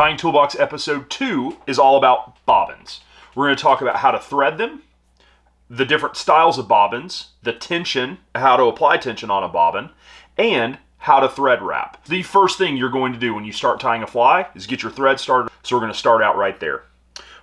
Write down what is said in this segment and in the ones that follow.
Tying Toolbox episode 2 is all about bobbins. We're going to talk about how to thread them, the different styles of bobbins, the tension, how to apply tension on a bobbin, and how to thread wrap. The first thing you're going to do when you start tying a fly is get your thread started, so we're going to start out right there.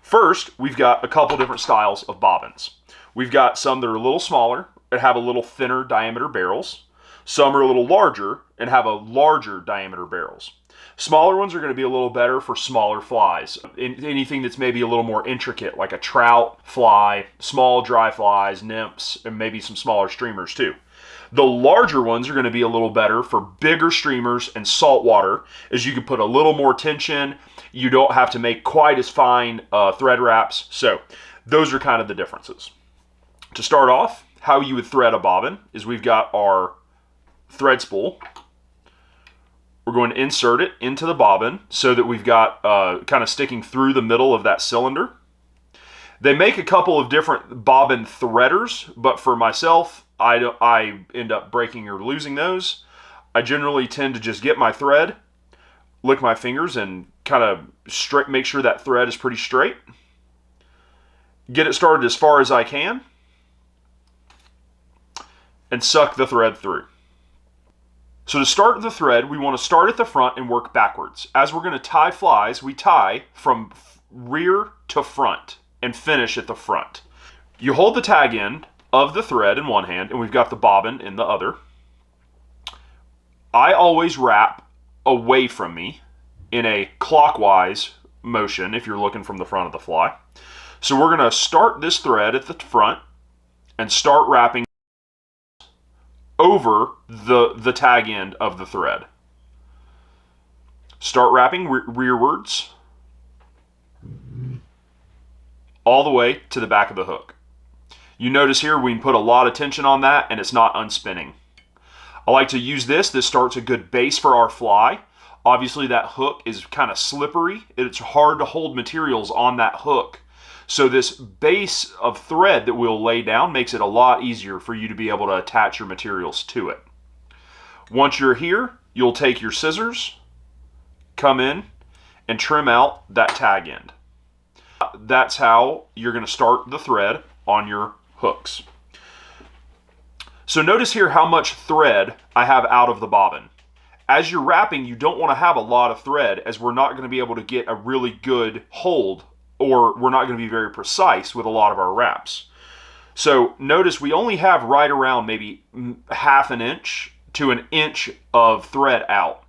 First, we've got a couple different styles of bobbins. We've got some that are a little smaller and have a little thinner diameter barrels. Some are a little larger and have a larger diameter barrels. Smaller ones are going to be a little better for smaller flies. Anything that's maybe a little more intricate, like a trout fly, small dry flies, nymphs, and maybe some smaller streamers too. The larger ones are going to be a little better for bigger streamers and saltwater, as you can put a little more tension. You don't have to make quite as fine thread wraps. So those are kind of the differences. To start off, how you would thread a bobbin is we've got our thread spool. We're going to insert it into the bobbin so that we've got kind of sticking through the middle of that cylinder. They make a couple of different bobbin threaders, but for myself, I end up breaking or losing those. I generally tend to just get my thread, lick my fingers, and kind of make sure that thread is pretty straight. Get it started as far as I can, and suck the thread through. So to start the thread, we want to start at the front and work backwards. As we're going to tie flies, we tie from rear to front and finish at the front. You hold the tag end of the thread in one hand, and we've got the bobbin in the other. I always wrap away from me in a clockwise motion if you're looking from the front of the fly. So we're going to start this thread at the front and start wrapping over the tag end of the thread. Start wrapping rearwards all the way to the back of the hook. You notice here we can put a lot of tension on that and it's not unspinning. I like to use this. This starts a good base for our fly. Obviously that hook is kind of slippery. It's hard to hold materials on that hook. So this base of thread that we'll lay down makes it a lot easier for you to be able to attach your materials to it. Once you're here, you'll take your scissors, come in, and trim out that tag end. That's how you're going to start the thread on your hooks. So notice here how much thread I have out of the bobbin. As you're wrapping, you don't want to have a lot of thread, as we're not going to be able to get a really good hold, or we're not going to be very precise with a lot of our wraps. So notice we only have right around maybe half an inch to an inch of thread out.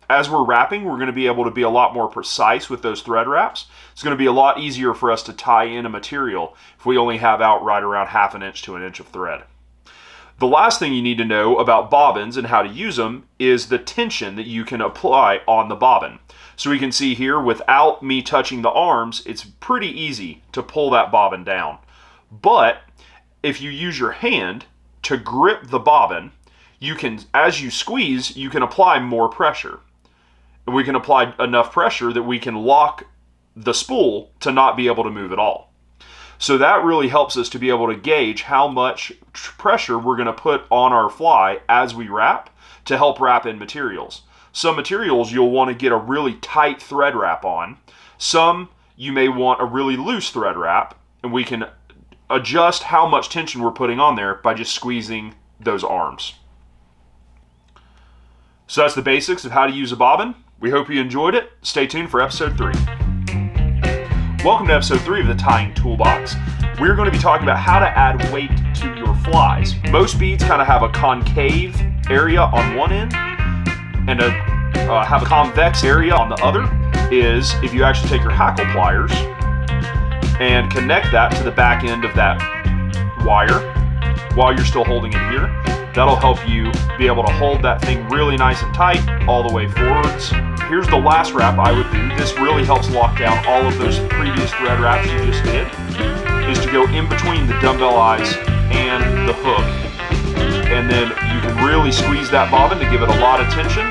As we're wrapping, we're going to be able to be a lot more precise with those thread wraps. It's going to be a lot easier for us to tie in a material if we only have out right around half an inch to an inch of thread. The last thing you need to know about bobbins and how to use them is the tension that you can apply on the bobbin. So we can see here, without me touching the arms, it's pretty easy to pull that bobbin down. But if you use your hand to grip the bobbin, you can, as you squeeze, you can apply more pressure. And we can apply enough pressure that we can lock the spool to not be able to move at all. So that really helps us to be able to gauge how much pressure we're going to put on our fly as we wrap to help wrap in materials. Some materials you'll want to get a really tight thread wrap on. Some you may want a really loose thread wrap, and we can adjust how much tension we're putting on there by just squeezing those arms. So that's the basics of how to use a bobbin. We hope you enjoyed it. Stay tuned for episode 3. Welcome to episode 3 of the Tying Toolbox. We're going to be talking about how to add weight to your flies. Most beads kind of have a concave area on one end and have a convex area on the other. Is if you actually take your hackle pliers and connect that to the back end of that wire while you're still holding it here. That'll help you be able to hold that thing really nice and tight all the way forwards. Here's the last wrap I would do. This really helps lock down all of those previous thread wraps you just did, is to go in between the dumbbell eyes and the hook. And then you can really squeeze that bobbin to give it a lot of tension.